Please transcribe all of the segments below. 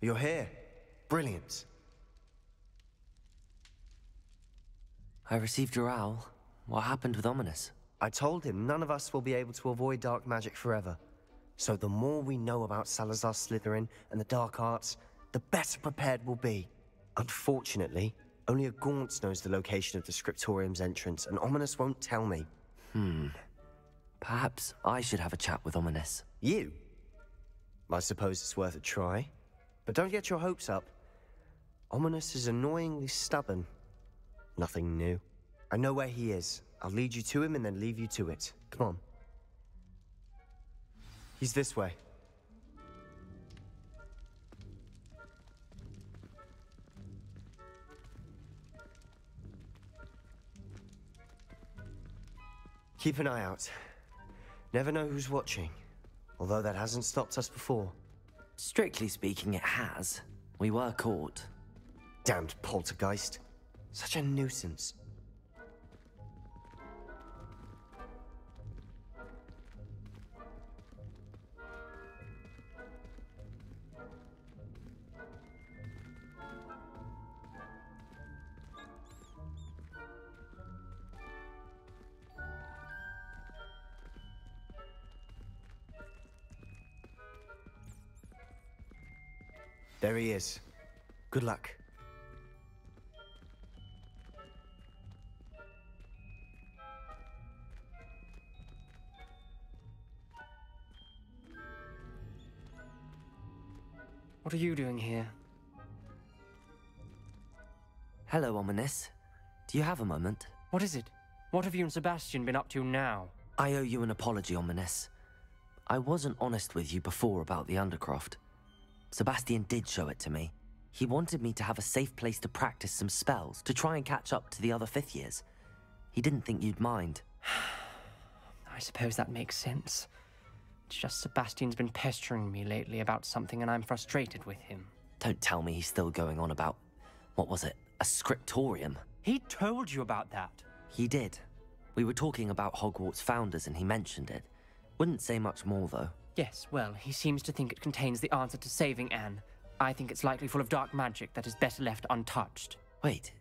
You're here. Brilliant. I received your owl. What happened with Ominous? I told him none of us will be able to avoid dark magic forever. So the more we know about Salazar Slytherin and the dark arts, the better prepared we'll be. Unfortunately, only a Gaunt knows the location of the Scriptorium's entrance, and Ominous won't tell me. Perhaps I should have a chat with Ominous. You? I suppose it's worth a try. But don't get your hopes up. Ominous is annoyingly stubborn. Nothing new. I know where he is. I'll lead you to him and then leave you to it. Come on. He's this way. Keep an eye out. Never know who's watching. Although that hasn't stopped us before. Strictly speaking, it has. We were caught. Damned poltergeist. Such a nuisance. There he is. Good luck. What are you doing here? Hello, Ominous. Do you have a moment? What is it? What have you and Sebastian been up to now? I owe you an apology, Ominous. I wasn't honest with you before about the Undercroft. Sebastian did show it to me. He wanted me to have a safe place to practice some spells, to try and catch up to the other fifth years. He didn't think you'd mind. I suppose that makes sense. It's just Sebastian's been pestering me lately about something and I'm frustrated with him. Don't tell me he's still going on about, what was it, a scriptorium? He told you about that. He did. We were talking about Hogwarts founders and he mentioned it. Wouldn't say much more, though. Yes, well, he seems to think it contains the answer to saving Anne. I think it's likely full of dark magic that is better left untouched. Wait,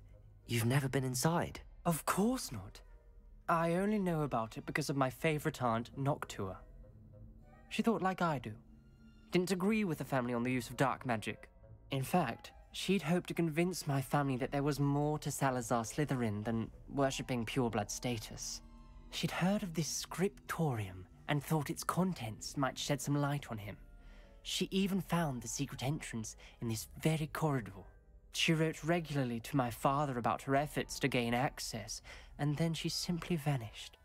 you've never been inside? Of course not. I only know about it because of my favorite aunt, Noctua. She thought like I do. Didn't agree with the family on the use of dark magic. In fact, she'd hoped to convince my family that there was more to Salazar Slytherin than worshipping pureblood status. She'd heard of this scriptorium and thought its contents might shed some light on him. She even found the secret entrance in this very corridor. She wrote regularly to my father about her efforts to gain access, and then she simply vanished.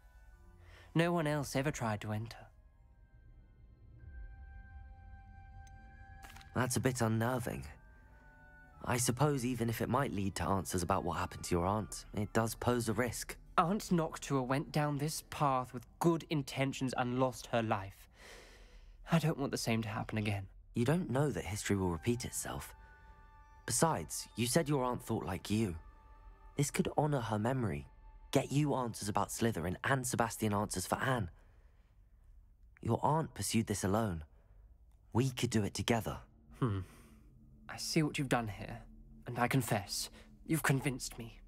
No one else ever tried to enter. That's a bit unnerving. I suppose even if it might lead to answers about what happened to your aunt, it does pose a risk. Aunt Noctua went down this path with good intentions and lost her life. I don't want the same to happen again. You don't know that history will repeat itself. Besides, you said your aunt thought like you. This could honor her memory, get you answers about Slytherin and Sebastian answers for Anne. Your aunt pursued this alone. We could do it together. I see what you've done here, and I confess, you've convinced me.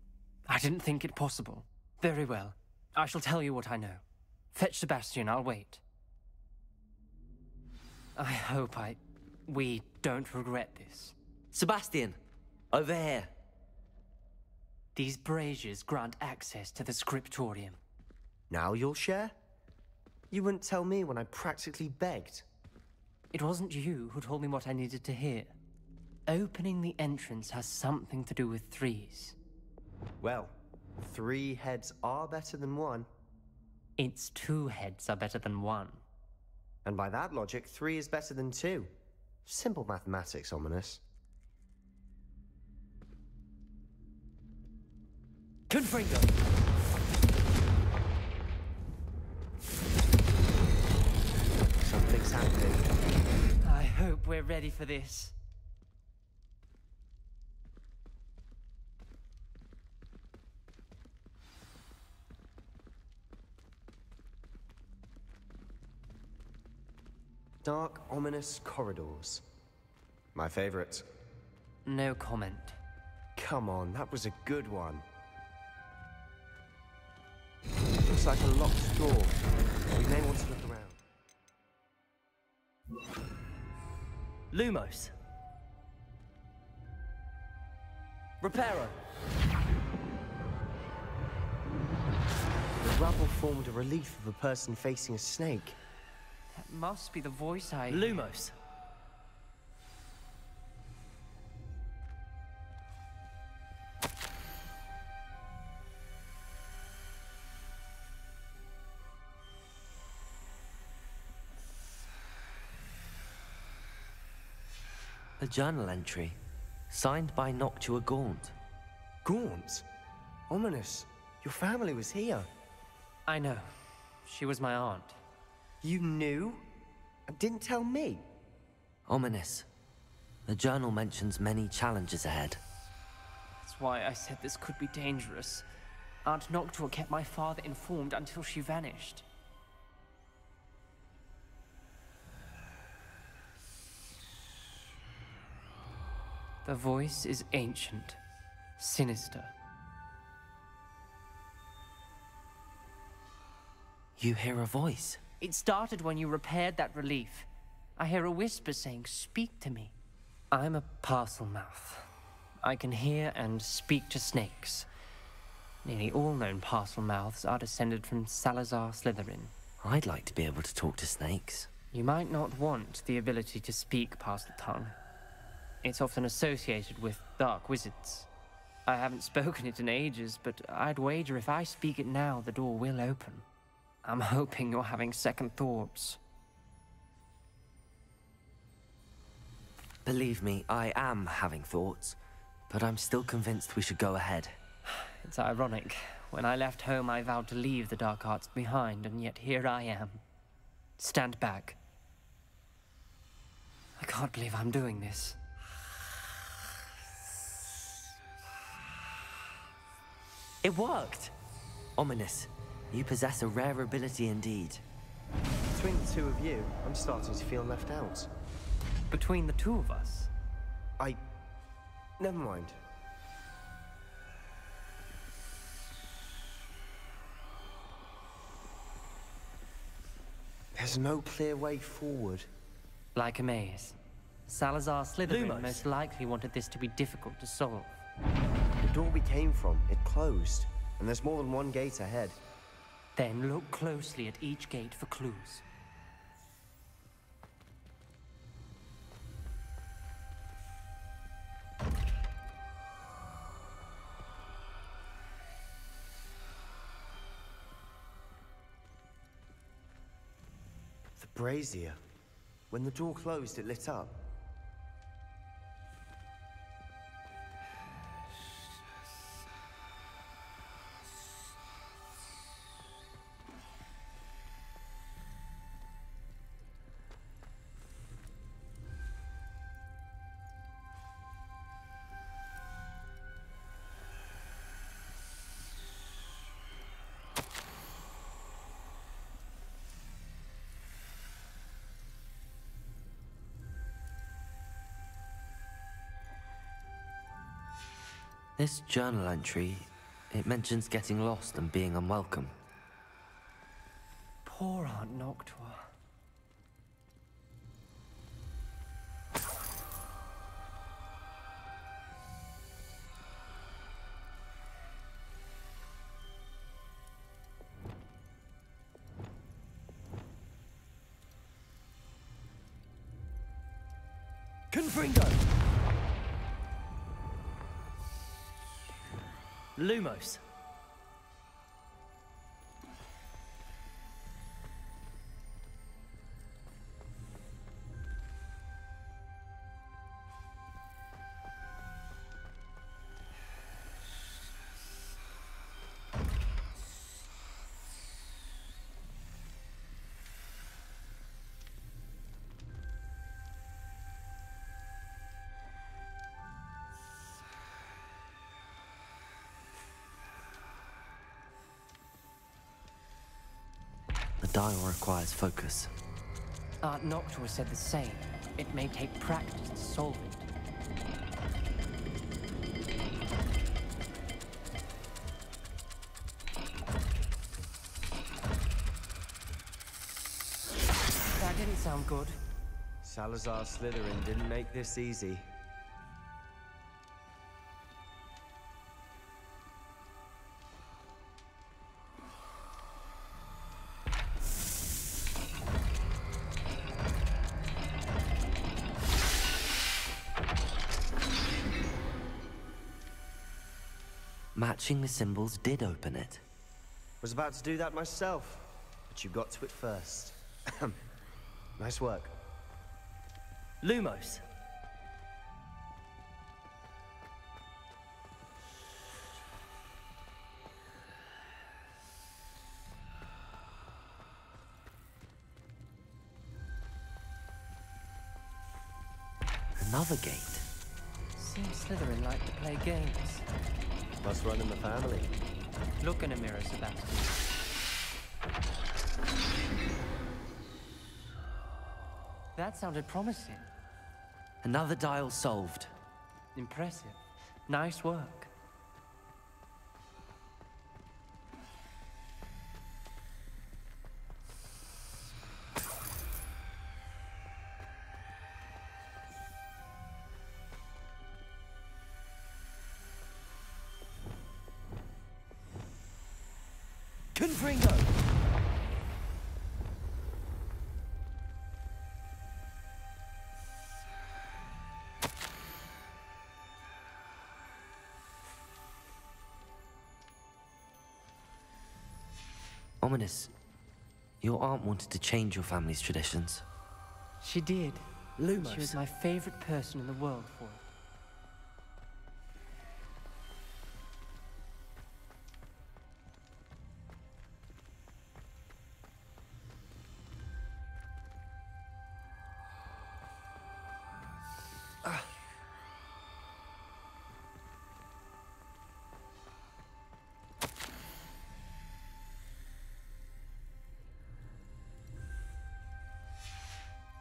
I didn't think it possible. Very well. I shall tell you what I know. Fetch Sebastian, I'll wait. I hope we don't regret this. Sebastian! Over here! These braziers grant access to the scriptorium. Now you'll share? You wouldn't tell me when I practically begged. It wasn't you who told me what I needed to hear. Opening the entrance has something to do with threes. Well, 3 heads are better than 1. Its 2 heads are better than 1. And by that logic, 3 is better than 2. Simple mathematics, Ominous. Confringo! Something's happening. I hope we're ready for this. Dark, ominous corridors. My favorite. No comment. Come on, that was a good one. Looks like a locked door. We may want to look around. Lumos. Reparo. The rubble formed a relief of a person facing a snake. That must be the voice I... Lumos. A journal entry, signed by Noctua Gaunt. Gaunt? Ominous. Your family was here. I know. She was my aunt. You knew? And didn't tell me? Ominous. The journal mentions many challenges ahead. That's why I said this could be dangerous. Aunt Noctua kept my father informed until she vanished. The voice is ancient, sinister. You hear a voice? It started when you repaired that relief. I hear a whisper saying, "Speak to me." I'm a parcel mouth. I can hear and speak to snakes. Nearly all known parcel mouths are descended from Salazar Slytherin. I'd like to be able to talk to snakes. You might not want the ability to speak parcel tongue. It's often associated with dark wizards. I haven't spoken it in ages, but I'd wager if I speak it now, the door will open. I'm hoping you're having second thoughts. Believe me, I am having thoughts, but I'm still convinced we should go ahead. It's ironic. When I left home, I vowed to leave the dark arts behind, and yet here I am. Stand back. I can't believe I'm doing this. It worked! Ominous. You possess a rare ability indeed. Between the two of you, I'm starting to feel left out. Between the two of us? Never mind. There's no clear way forward. Like a maze. Salazar Slytherin Lumos. most likely wanted this to be difficult to solve. The door we came from, it closed. And there's more than one gate ahead. Then look closely at each gate for clues. The brazier. When the door closed, it lit up. This journal entry, it mentions getting lost and being unwelcome. Poor Aunt Noctua. Confringo! Lumos. The dial requires focus. Aunt Noctua said the same. It may take practice to solve it. sound good. Salazar Slytherin didn't make this easy. Matching the symbols did open it. Was about to do that myself, but you got to it first. Nice work. Lumos. Another gate. Seems Slytherin like to play games. Must run in the family. Look in a mirror, Sebastian. That sounded promising. Another dial solved. Impressive. Nice work. Confringo! Ominous. Your aunt wanted to change your family's traditions. She did. Lumos. She was my favorite person in the world for it.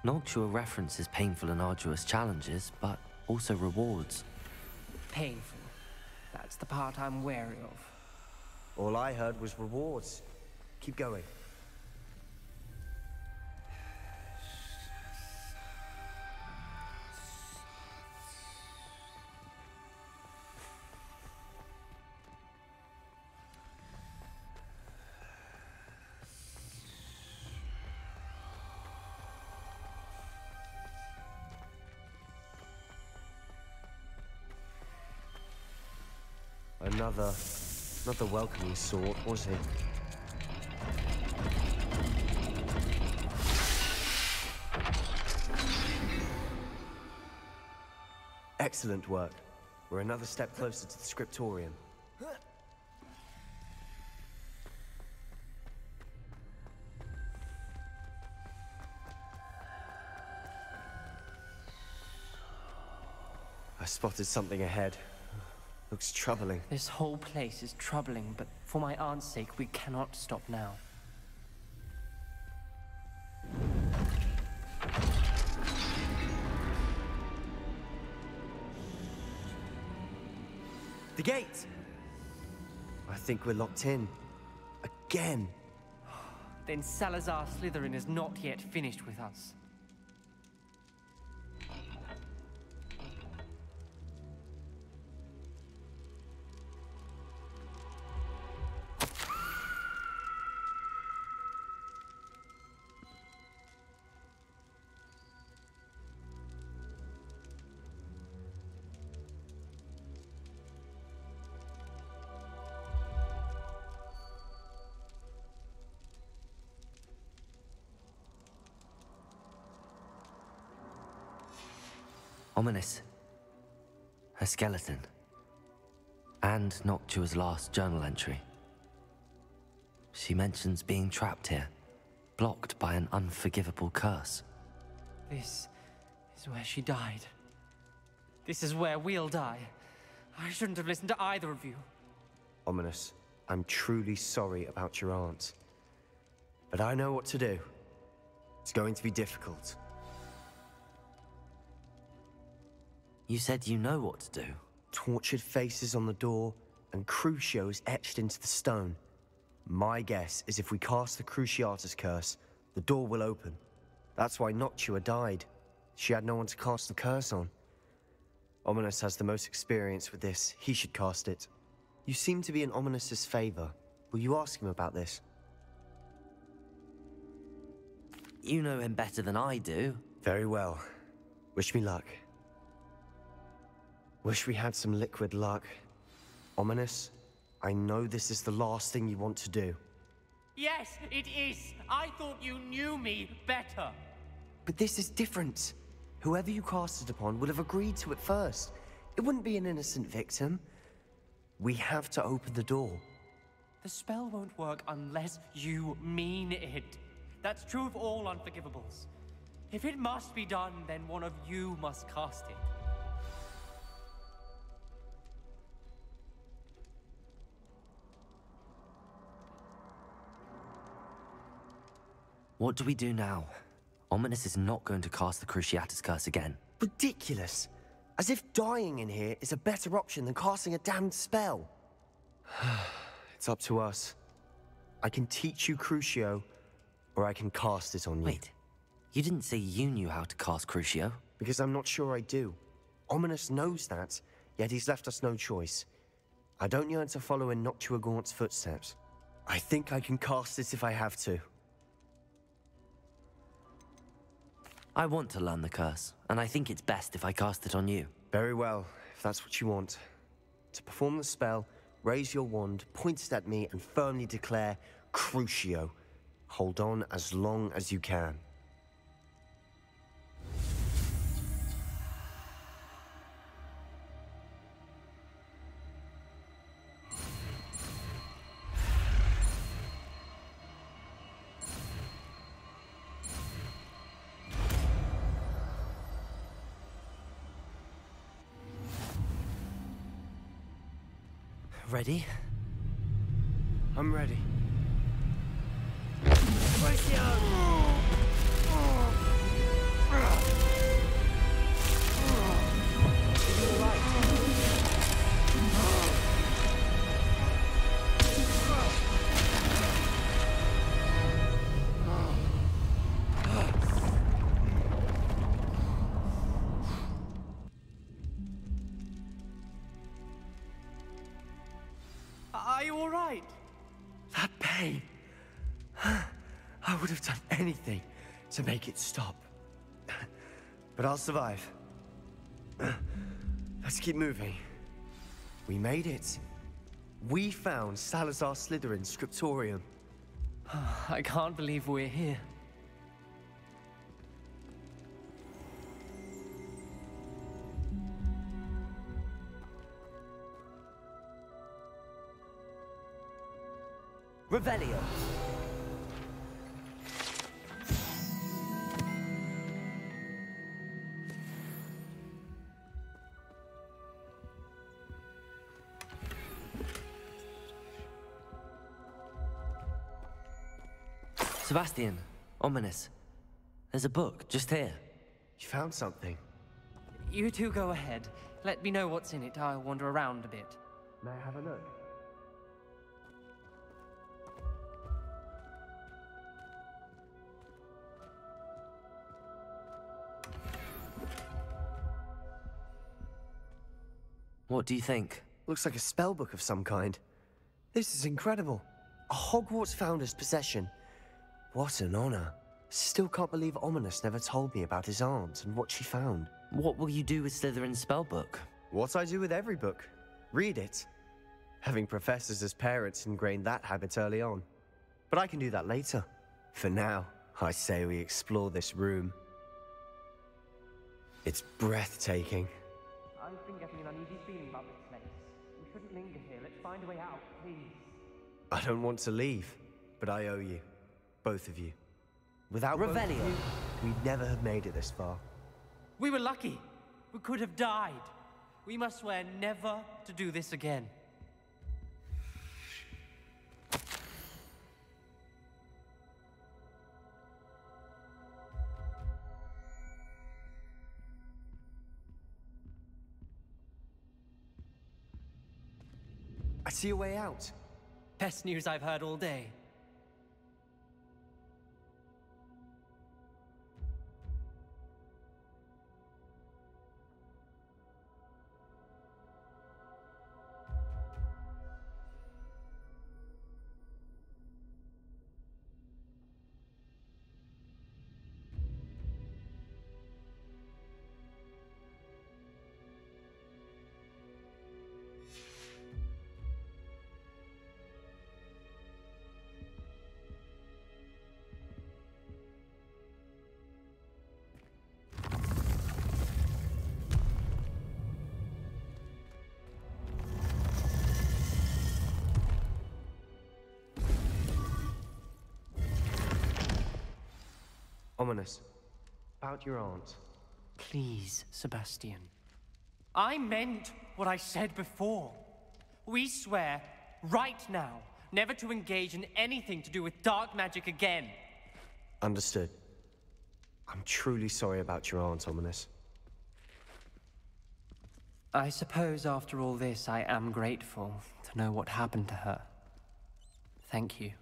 Noctua references painful and arduous challenges, but also rewards. Painful. That's the part I'm wary of. All I heard was rewards. Keep going. Not the welcoming sort, was he? Excellent work. We're another step closer to the scriptorium. I spotted something ahead. Looks troubling. This whole place is troubling, but for my aunt's sake, we cannot stop now. The gate! I think we're locked in. Again. Then Salazar Slytherin is not yet finished with us. Ominous. A skeleton. And Noctua's last journal entry. She mentions being trapped here, blocked by an unforgivable curse. This is where she died. This is where we'll die. I shouldn't have listened to either of you. Ominous, I'm truly sorry about your aunt. But I know what to do. It's going to be difficult. You said you know what to do. Tortured faces on the door, and Crucios etched into the stone. My guess is if we cast the Cruciatus curse, the door will open. That's why Noctua died. She had no one to cast the curse on. Ominous has the most experience with this. He should cast it. You seem to be in Ominous's favor. Will you ask him about this? You know him better than I do. Very well. Wish me luck. Wish we had some liquid luck. Ominous, I know this is the last thing you want to do. Yes, it is. I thought you knew me better. But this is different. Whoever you cast it upon would have agreed to it first. It wouldn't be an innocent victim. We have to open the door. The spell won't work unless you mean it. That's true of all unforgivables. If it must be done, then one of you must cast it. What do we do now? Ominous is not going to cast the Cruciatus curse again. Ridiculous. As if dying in here is a better option than casting a damned spell. It's up to us. I can teach you Crucio, or I can cast it on you. Wait, you didn't say you knew how to cast Crucio? Because I'm not sure I do. Ominous knows that, yet he's left us no choice. I don't yearn to follow in Noctua Gaunt's footsteps. I think I can cast it if I have to. I want to learn the curse, and I think it's best if I cast it on you. Very well, if that's what you want. To perform the spell, raise your wand, point it at me, and firmly declare, Crucio. Hold on as long as you can. Ready? I'm ready. Are you all right? That pain. I would have done anything to make it stop. But I'll survive. Let's keep moving. We made it. We found Salazar Slytherin's scriptorium. I can't believe we're here. Revelio. Sebastian, Ominous. There's a book just here. You found something. You two go ahead. Let me know what's in it. I'll wander around a bit. May I have a look? What do you think? Looks like a spellbook of some kind. This is incredible. A Hogwarts founder's possession. What an honor. Still can't believe Ominous never told me about his aunt and what she found. What will you do with Slytherin's spellbook? What I do with every book. Read it. Having professors as parents ingrained that habit early on. But I can do that later. For now, I say we explore this room. It's breathtaking. I've been getting an uneasy feeling about this place. We shouldn't linger here. Let's find a way out, please. I don't want to leave, but I owe you. Both of you. Without both of Revelio. you, we'd never have made it this far. We were lucky. We could have died. We must swear never to do this again. I see a way out. Best news I've heard all day. Ominous. About your aunt. Please, Sebastian. I meant what I said before. We swear, right now, never to engage in anything to do with dark magic again. Understood. I'm truly sorry about your aunt, Ominous. I suppose after all this I am grateful to know what happened to her. Thank you.